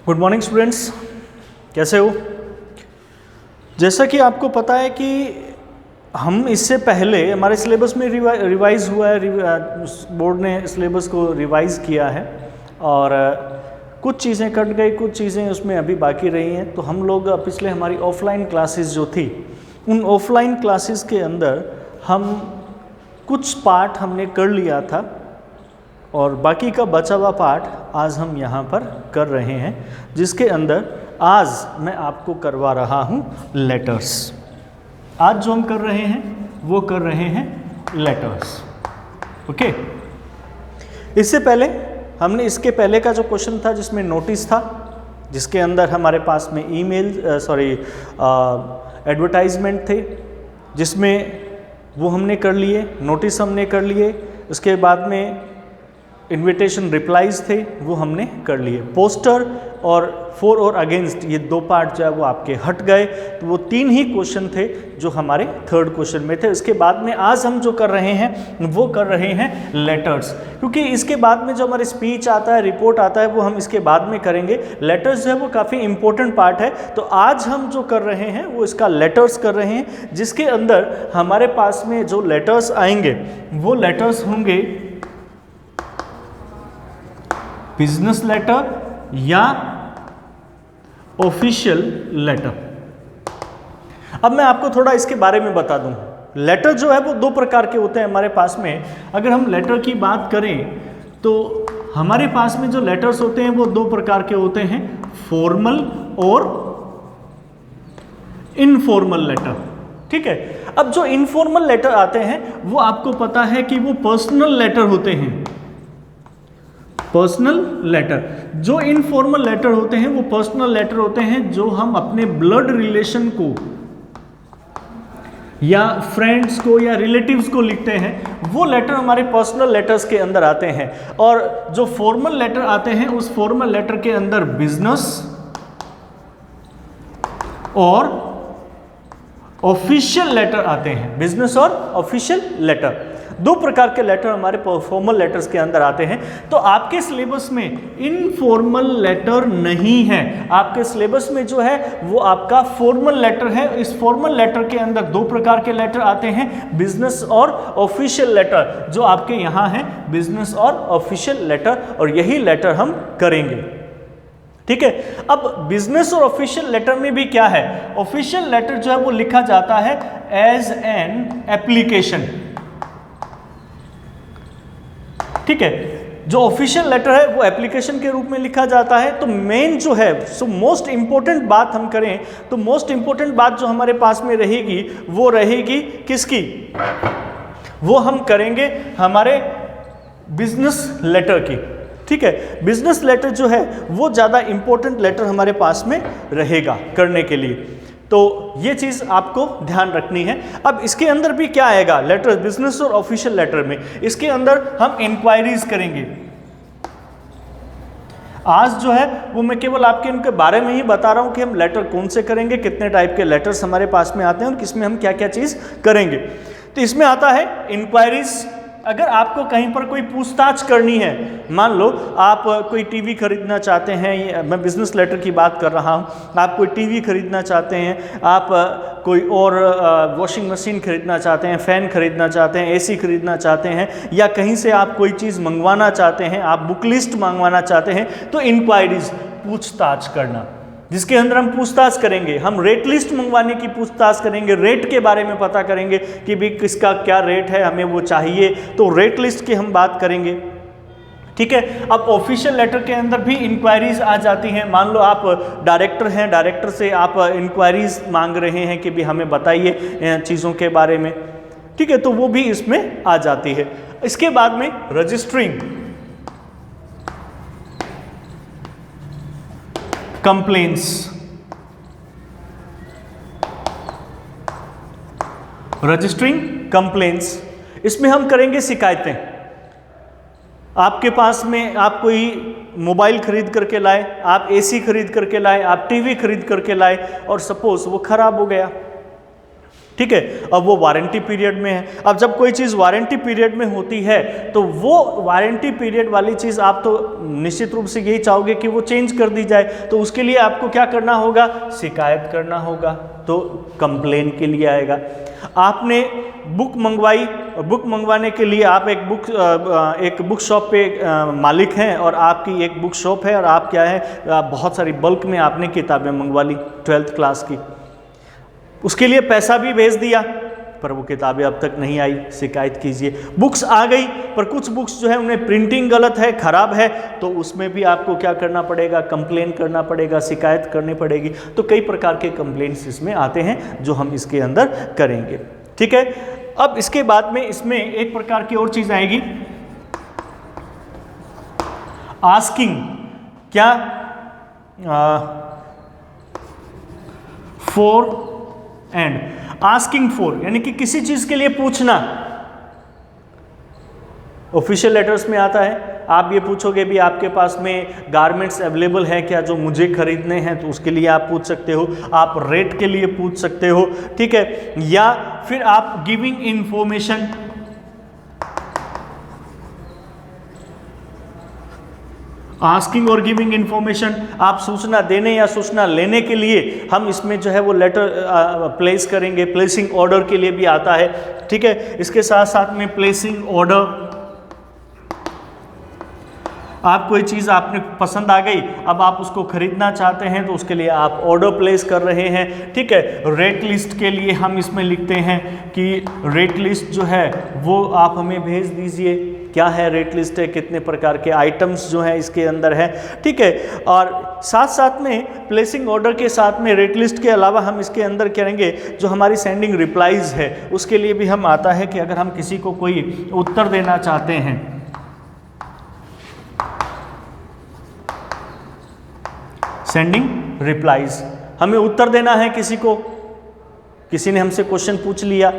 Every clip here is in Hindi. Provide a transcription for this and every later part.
गुड मॉर्निंग स्टूडेंट्स, कैसे हो। जैसा कि आपको पता है कि हम इससे पहले हमारे सिलेबस में रिवाइज़ हुआ है, बोर्ड ने सिलेबस को रिवाइज़ किया है और कुछ चीज़ें कट गई, कुछ चीज़ें उसमें अभी बाकी रही हैं। तो हम लोग पिछले हमारी ऑफलाइन क्लासेस जो थी, उन ऑफलाइन क्लासेस के अंदर हम कुछ पार्ट हमने कर लिया था और बाकी का बचा हुआ पार्ट आज हम यहाँ पर कर रहे हैं, जिसके अंदर आज मैं आपको करवा रहा हूँ लेटर्स। आज जो हम कर रहे हैं वो कर रहे हैं लेटर्स। ओके, इससे पहले हमने इसके पहले का जो क्वेश्चन था जिसमें नोटिस था, जिसके अंदर हमारे पास में एडवर्टाइजमेंट थे, जिसमें वो हमने कर लिए, नोटिस हमने कर लिए। उसके बाद में इनविटेशन रिप्लाईज थे, वो हमने कर लिए। पोस्टर और फॉर और अगेंस्ट, ये दो पार्ट जो है वो आपके हट गए। तो वो तीन ही क्वेश्चन थे जो हमारे थर्ड क्वेश्चन में थे। इसके बाद में आज हम जो कर रहे हैं वो कर रहे हैं लेटर्स, क्योंकि इसके बाद में जो हमारे स्पीच आता है, रिपोर्ट आता है, वो हम इसके बाद में करेंगे। लेटर्स जो है वो काफ़ी इंपॉर्टेंट पार्ट है। तो आज हम जो कर रहे हैं वो इसका लेटर्स कर रहे हैं, जिसके अंदर हमारे पास में जो लेटर्स आएंगे वो लेटर्स होंगे बिजनेस लेटर या ऑफिशियल लेटर। अब मैं आपको थोड़ा इसके बारे में बता दूं। लेटर जो है वो दो प्रकार के होते हैं हमारे पास में। अगर हम लेटर की बात करें तो हमारे पास में जो लेटर्स होते हैं वो दो प्रकार के होते हैं, फॉर्मल और इनफॉर्मल लेटर। ठीक है, अब जो इनफॉर्मल लेटर आते हैं वो आपको पता है कि वो पर्सनल लेटर होते हैं। पर्सनल लेटर, जो इनफॉर्मल लेटर होते हैं वो पर्सनल लेटर होते हैं जो हम अपने ब्लड रिलेशन को या फ्रेंड्स को या रिलेटिव्स को लिखते हैं। वो लेटर हमारे पर्सनल लेटर्स के अंदर आते हैं। और जो फॉर्मल लेटर आते हैं उस फॉर्मल लेटर के अंदर बिजनेस और ऑफिशियल लेटर आते हैं। बिजनेस और ऑफिशियल लेटर, दो प्रकार के लेटर हमारे फॉर्मल लेटर्स के अंदर आते हैं। तो आपके सिलेबस में इनफॉर्मल लेटर नहीं है, आपके सिलेबस में जो है वो आपका फॉर्मल लेटर है। इस फॉर्मल लेटर के अंदर दो प्रकार के लेटर आते हैं, बिजनेस और ऑफिशियल लेटर, जो आपके यहाँ है बिजनेस और ऑफिशियल लेटर, और यही लेटर हम करेंगे। ठीक है, अब बिजनेस और ऑफिशियल लेटर में भी क्या है, ऑफिशियल लेटर जो है वो लिखा जाता है एज एन एप्लीकेशन। ठीक है, जो ऑफिशियल लेटर है वो एप्लीकेशन के रूप में लिखा जाता है। तो मेन जो है, सो मोस्ट इंपॉर्टेंट बात हम करें तो मोस्ट इंपॉर्टेंट बात जो हमारे पास में रहेगी वो रहेगी किसकी, वो हम करेंगे हमारे बिजनेस लेटर की। ठीक है, बिजनेस लेटर जो है वो ज़्यादा इंपॉर्टेंट लेटर हमारे पास में रहेगा करने के लिए। तो ये चीज़ आपको ध्यान रखनी है। अब इसके अंदर भी क्या आएगा, लेटर, बिजनेस और ऑफिशियल लेटर में, इसके अंदर हम इंक्वायरीज करेंगे। आज जो है वो मैं केवल आपके इनके बारे में ही बता रहा हूँ कि हम लेटर कौन से करेंगे, कितने टाइप के लेटर्स हमारे पास में आते हैं और किसमें हम क्या क्या चीज़ करेंगे। तो इसमें आता है इंक्वायरीज। अगर आपको कहीं पर कोई पूछताछ करनी है, मान लो आप कोई टीवी खरीदना चाहते हैं, मैं बिजनेस लेटर की बात कर रहा हूँ, आप कोई टीवी खरीदना चाहते हैं, आप कोई और वॉशिंग मशीन खरीदना चाहते हैं, फ़ैन खरीदना चाहते हैं, एसी खरीदना चाहते हैं, या कहीं से आप कोई चीज़ मंगवाना चाहते हैं, आप बुक लिस्ट मंगवाना चाहते हैं, तो इंक्वायरीज, पूछताछ करना, जिसके अंदर हम पूछताछ करेंगे। हम रेट लिस्ट मंगवाने की पूछताछ करेंगे, रेट के बारे में पता करेंगे कि भी किसका क्या रेट है, हमें वो चाहिए, तो रेट लिस्ट की हम बात करेंगे। ठीक है, अब ऑफिशियल लेटर के अंदर भी इंक्वायरीज आ जाती हैं। मान लो आप डायरेक्टर हैं, डायरेक्टर से आप इंक्वायरीज मांग रहे हैं कि भी हमें बताइए चीज़ों के बारे में। ठीक है, तो वो भी इसमें आ जाती है। इसके बाद में रजिस्टरिंग कंप्लेंट्स, रजिस्टरिंग कंप्लेंट्स, इसमें हम करेंगे शिकायतें। आपके पास में आप कोई मोबाइल खरीद करके लाए, आप एसी खरीद करके लाए, आप टीवी खरीद करके लाए और सपोज वो खराब हो गया, ठीक है। अब वो वारंटी पीरियड में है। अब जब कोई चीज़ वारंटी पीरियड में होती है तो वो वारंटी पीरियड वाली चीज़ आप तो निश्चित रूप से यही चाहोगे कि वो चेंज कर दी जाए, तो उसके लिए आपको क्या करना होगा, शिकायत करना होगा, तो कंप्लेन के लिए आएगा। आपने बुक मंगवाई, बुक मंगवाने के लिए आप एक बुक शॉप पे मालिक हैं और आपकी एक बुक शॉप है और आप क्या है, बहुत सारी बल्क में आपने किताबें मंगवा ली 12th क्लास की, उसके लिए पैसा भी भेज दिया पर वो किताबें अब तक नहीं आई, शिकायत कीजिए। बुक्स आ गई पर कुछ बुक्स जो है उनमें प्रिंटिंग गलत है, खराब है, तो उसमें भी आपको क्या करना पड़ेगा, कंप्लेन करना पड़ेगा, शिकायत करनी पड़ेगी। तो कई प्रकार के कंप्लेंट्स इसमें आते हैं जो हम इसके अंदर करेंगे, ठीक है। अब इसके बाद में इसमें एक प्रकार की और चीज आएगी, आस्किंग, क्या, फॉर एंड, आस्किंग फॉर यानी कि किसी चीज के लिए पूछना, ऑफिशियल लेटर्स में आता है। आप ये पूछोगे भी आपके पास में गारमेंट्स अवेलेबल है क्या जो मुझे खरीदने हैं, तो उसके लिए आप पूछ सकते हो, आप रेट के लिए पूछ सकते हो, ठीक है। या फिर आप गिविंग इंफॉर्मेशन, आस्किंग और गिविंग इंफॉर्मेशन, आप सूचना देने या सूचना लेने के लिए हम इसमें जो है वो लेटर प्लेस करेंगे, प्लेसिंग ऑर्डर के लिए भी आता है, ठीक है। इसके साथ साथ में प्लेसिंग ऑर्डर, आप कोई चीज़ आपने पसंद आ गई, अब आप उसको खरीदना चाहते हैं तो उसके लिए आप ऑर्डर प्लेस कर रहे हैं, ठीक है। रेट लिस्ट के लिए हम इसमें लिखते हैं कि रेट लिस्ट जो है वो आप हमें भेज दीजिए, क्या है रेट लिस्ट है, कितने प्रकार के आइटम्स जो हैं इसके अंदर है, ठीक है। और साथ साथ में प्लेसिंग ऑर्डर के साथ में रेट लिस्ट के अलावा हम इसके अंदर करेंगे जो हमारी सेंडिंग रिप्लाईज है उसके लिए भी हम आता है कि अगर हम किसी को कोई उत्तर देना चाहते हैं, सेंडिंग रिप्लाईज, हमें उत्तर देना है किसी को, किसी ने हमसे क्वेश्चन पूछ लिया,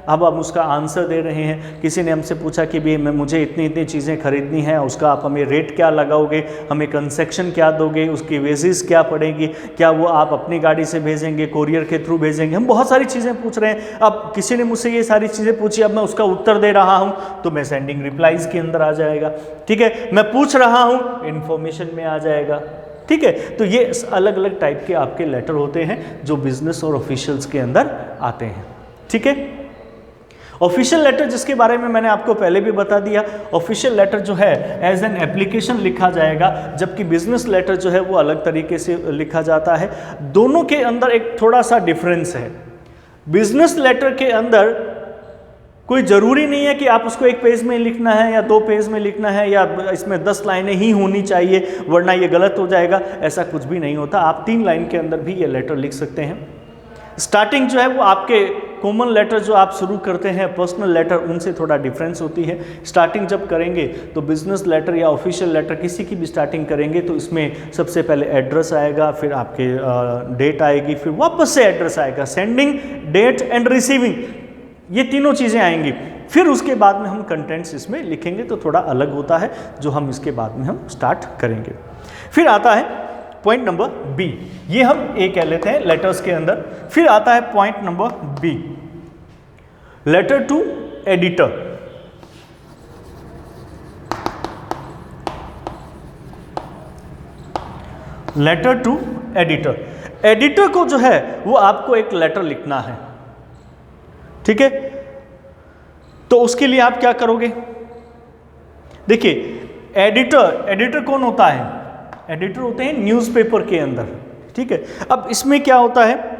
अब हम उसका आंसर दे रहे हैं। किसी ने हमसे पूछा कि भाई मुझे इतनी इतनी चीज़ें खरीदनी हैं, उसका आप हमें रेट क्या लगाओगे, हमें कंसेक्शन क्या दोगे, उसकी वेजेस क्या पड़ेगी, क्या वो आप अपनी गाड़ी से भेजेंगे, कोरियर के थ्रू भेजेंगे, हम बहुत सारी चीज़ें पूछ रहे हैं। अब किसी ने मुझसे ये सारी चीज़ें पूछी, अब मैं उसका उत्तर दे रहा हूँ तो मैं सेंडिंग रिप्लाईज के अंदर आ जाएगा, ठीक है। मैं पूछ रहा हूँ, इन्फॉर्मेशन में आ जाएगा, ठीक है। तो ये अलग अलग टाइप के आपके लेटर होते हैं जो बिजनेस और ऑफिशियल्स के अंदर आते हैं, ठीक है। ऑफिशियल लेटर जिसके बारे में मैंने आपको पहले भी बता दिया, ऑफिशियल लेटर जो है एज एन एप्लीकेशन लिखा जाएगा, जबकि बिजनेस लेटर जो है वो अलग तरीके से लिखा जाता है। दोनों के अंदर एक थोड़ा सा डिफरेंस है। बिजनेस लेटर के अंदर कोई ज़रूरी नहीं है कि आप उसको 1 पेज में लिखना है या 2 पेज में लिखना है या इसमें 10 लाइनें ही होनी चाहिए वरना ये गलत हो जाएगा, ऐसा कुछ भी नहीं होता। आप 3 लाइन के अंदर भी ये लेटर लिख सकते हैं। स्टार्टिंग जो है वो आपके कॉमन लेटर जो आप शुरू करते हैं पर्सनल लेटर, उनसे थोड़ा डिफरेंस होती है। स्टार्टिंग जब करेंगे तो बिजनेस लेटर या ऑफिशियल लेटर किसी की भी स्टार्टिंग करेंगे तो इसमें सबसे पहले एड्रेस आएगा, फिर आपके डेट आएगी, फिर वापस से एड्रेस आएगा, सेंडिंग, डेट एंड रिसीविंग, ये तीनों चीज़ें आएंगी। फिर उसके बाद में हम कंटेंट्स इसमें लिखेंगे तो थोड़ा अलग होता है, जो हम इसके बाद में हम स्टार्ट करेंगे। फिर आता है पॉइंट नंबर बी, ये हम ए कह लेते हैं लेटर्स के अंदर। फिर आता है point number B, letter to editor. Letter to editor, editor को जो है वो आपको एक लेटर लिखना है, ठीक है। तो उसके लिए आप क्या करोगे, देखिए एडिटर कौन होता है, एडिटर होते हैं न्यूज़पेपर के अंदर, ठीक है। अब इसमें क्या होता है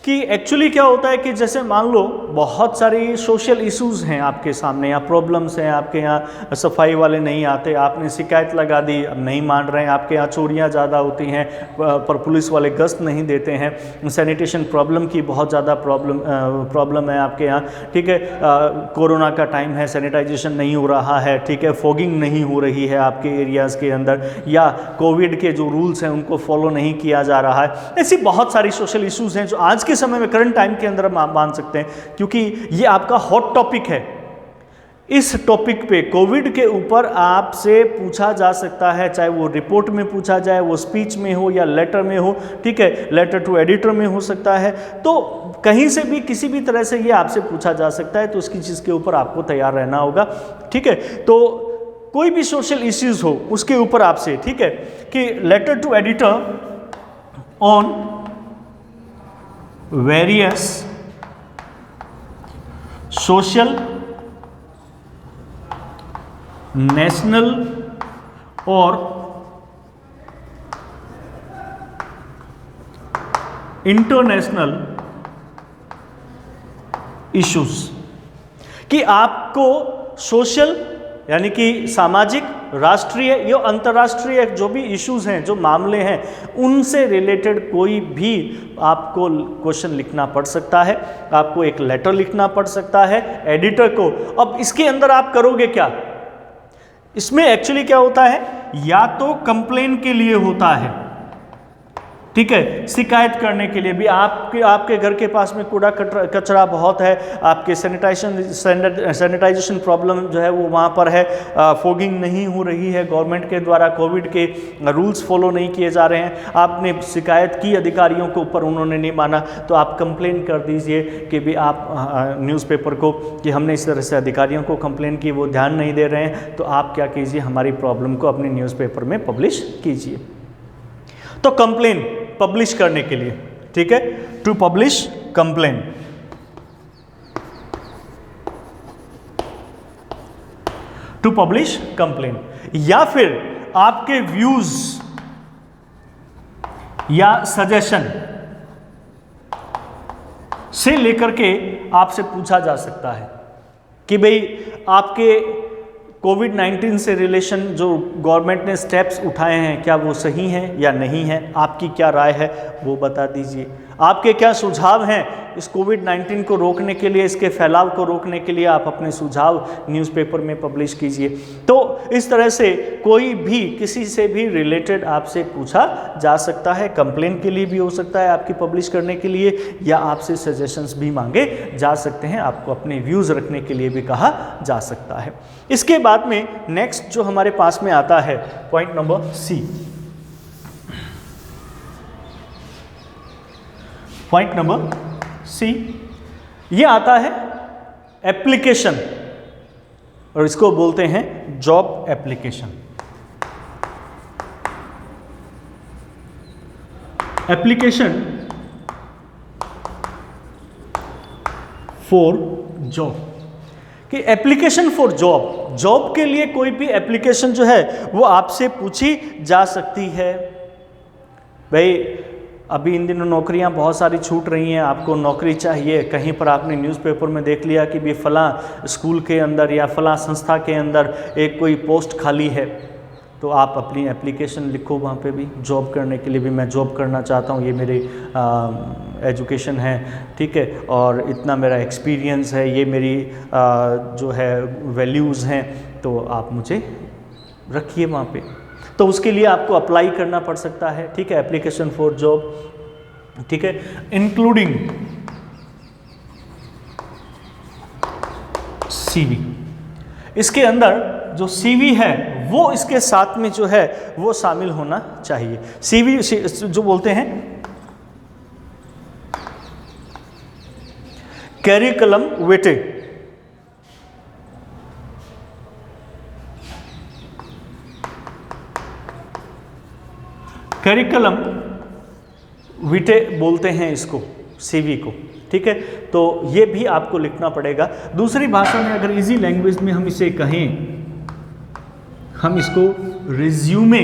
कि एक्चुअली क्या होता है कि जैसे मान लो बहुत सारी सोशल इश्यूज़ हैं आपके सामने या प्रॉब्लम्स हैं, आपके यहाँ सफाई वाले नहीं आते, आपने शिकायत लगा दी, अब नहीं मान रहे हैं, आपके यहाँ चोरियाँ ज़्यादा होती हैं पर पुलिस वाले गश्त नहीं देते हैं, सैनिटेशन प्रॉब्लम की बहुत ज़्यादा प्रॉब्लम है आपके यहाँ, ठीक है। कोरोना का टाइम है, सैनिटाइजेशन नहीं हो रहा है, ठीक है, फॉगिंग नहीं हो रही है आपके एरियाज़ के अंदर, या कोविड के जो रूल्स हैं उनको फॉलो नहीं किया जा रहा है। ऐसी बहुत सारी सोशल इश्यूज़ हैं जो आज के समय में करंट टाइम के अंदर हम मान सकते हैं, क्योंकि ये आपका हॉट टॉपिक है। इस टॉपिक पे कोविड के ऊपर आपसे पूछा जा सकता है, चाहे वो रिपोर्ट में पूछा जाए, वो स्पीच में हो या लेटर में हो, ठीक है, लेटर टू एडिटर में हो सकता है, तो कहीं से भी किसी भी तरह से ये आपसे पूछा जा सकता है, तो उसकी चीज़ के ऊपर आपको तैयार रहना होगा, ठीक है। तो कोई भी सोशल इश्यूज हो उसके ऊपर आपसे, ठीक है, कि letter to editor on various social, national और इंटरनेशनल इश्यूज, कि आपको सोशल यानी कि सामाजिक, राष्ट्रीय या अंतर्राष्ट्रीय जो भी इश्यूज हैं, जो मामले हैं, उनसे रिलेटेड कोई भी आपको क्वेश्चन लिखना पड़ सकता है, आपको एक लेटर लिखना पड़ सकता है एडिटर को। अब इसके अंदर आप करोगे क्या, इसमें एक्चुअली क्या होता है, या तो कंप्लेन के लिए होता है, ठीक है, शिकायत करने के लिए भी, आपके घर के पास में कूड़ा कचरा बहुत है, आपके सैनिटाइजेशन प्रॉब्लम जो है वो वहाँ पर है, फॉगिंग नहीं हो रही है गवर्नमेंट के द्वारा, कोविड के रूल्स फॉलो नहीं किए जा रहे हैं, आपने शिकायत की अधिकारियों के ऊपर, उन्होंने नहीं माना, तो आप कंप्लेन कर दीजिए कि भी आप न्यूज़पेपर को कि हमने इस तरह से अधिकारियों को कंप्लेन की, वो ध्यान नहीं दे रहे हैं, तो आप क्या कीजिए, हमारी प्रॉब्लम को अपने न्यूज़पेपर में पब्लिश कीजिए। तो कंप्लेन पब्लिश करने के लिए, ठीक है, to publish complain, to publish complain, या फिर आपके व्यूज या सजेशन से लेकर के आपसे पूछा जा सकता है कि भाई आपके कोविड-19 से रिलेशन जो गवर्नमेंट ने स्टेप्स उठाए हैं, क्या वो सही हैं या नहीं है, आपकी क्या राय है वो बता दीजिए, आपके क्या सुझाव हैं इस कोविड-19 को रोकने के लिए, इसके फैलाव को रोकने के लिए, आप अपने सुझाव न्यूज़पेपर में पब्लिश कीजिए। तो इस तरह से कोई भी किसी से भी रिलेटेड आपसे पूछा जा सकता है, कंप्लेन के लिए भी हो सकता है आपकी पब्लिश करने के लिए, या आपसे सजेशंस भी मांगे जा सकते हैं, आपको अपने व्यूज़ रखने के लिए भी कहा जा सकता है। इसके बाद में नेक्स्ट जो हमारे पास में आता है point number C, point number C, ये आता है एप्लीकेशन, और इसको बोलते हैं job application. Application for job, कि एप्लीकेशन फॉर जॉब, जॉब के लिए कोई भी एप्लीकेशन जो है वो आपसे पूछी जा सकती है। भाई अभी इन दिनों नौकरियां बहुत सारी छूट रही हैं, आपको नौकरी चाहिए, कहीं पर आपने न्यूज़पेपर में देख लिया कि भी फलां स्कूल के अंदर या फलां संस्था के अंदर एक कोई पोस्ट खाली है, तो आप अपनी एप्लीकेशन लिखो वहाँ पे भी, जॉब करने के लिए भी, मैं जॉब करना चाहता हूँ, ये मेरी एजुकेशन है, ठीक है, और इतना मेरा एक्सपीरियंस है, ये मेरी जो है वैल्यूज़ हैं, तो आप मुझे रखिए वहाँ पे। तो उसके लिए आपको अप्लाई करना पड़ सकता है, ठीक है, एप्लीकेशन फॉर जॉब, ठीक है, इंक्लूडिंग सीवी। इसके अंदर जो सीवी है वो इसके साथ में जो है वो शामिल होना चाहिए। सीवी जो बोलते हैं करिकुलम विटे, करिकुलम विटे बोलते हैं इसको, सीवी को, ठीक है। तो ये भी आपको लिखना पड़ेगा। दूसरी भाषा में अगर इजी लैंग्वेज में हम इसे कहें, हम इसको रिज्यूमे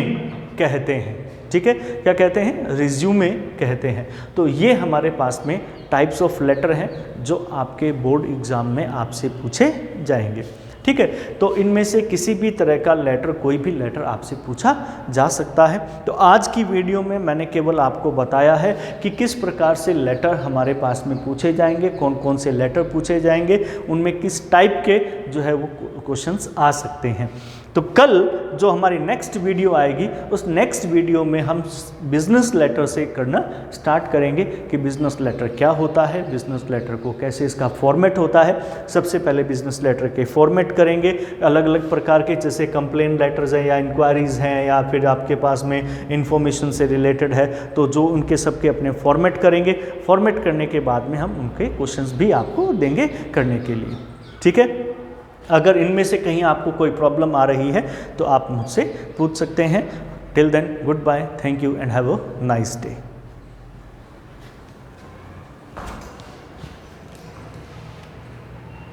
कहते हैं, ठीक है, क्या कहते हैं, रिज्यूमे कहते हैं। तो ये हमारे पास में टाइप्स ऑफ लेटर हैं जो आपके बोर्ड एग्जाम में आपसे पूछे जाएंगे, ठीक है। तो इनमें से किसी भी तरह का लेटर, कोई भी लेटर आपसे पूछा जा सकता है। तो आज की वीडियो में मैंने केवल आपको बताया है कि किस प्रकार से लेटर हमारे पास में पूछे जाएंगे, कौन कौन से लेटर पूछे जाएंगे, उनमें किस टाइप के जो है वो क्वेश्चंस आ सकते हैं। तो कल जो हमारी नेक्स्ट वीडियो आएगी उस नेक्स्ट वीडियो में हम बिजनेस लेटर से करना स्टार्ट करेंगे कि बिजनेस लेटर क्या होता है, बिजनेस लेटर को कैसे इसका फॉर्मेट होता है। सबसे पहले बिजनेस लेटर के फॉर्मेट करेंगे, अलग अलग प्रकार के, जैसे कंप्लेन लेटर्स हैं या इंक्वायरीज़ हैं या फिर आपके पास में इंफॉर्मेशन से रिलेटेड है, तो जो उनके सबके अपने फॉर्मेट करेंगे। फॉर्मेट करने के बाद में हम उनके क्वेश्चंस भी आपको देंगे करने के लिए, ठीक है। अगर इनमें से कहीं आपको कोई प्रॉब्लम आ रही है तो आप मुझसे पूछ सकते हैं। Till then, goodbye, thank you and have a nice day.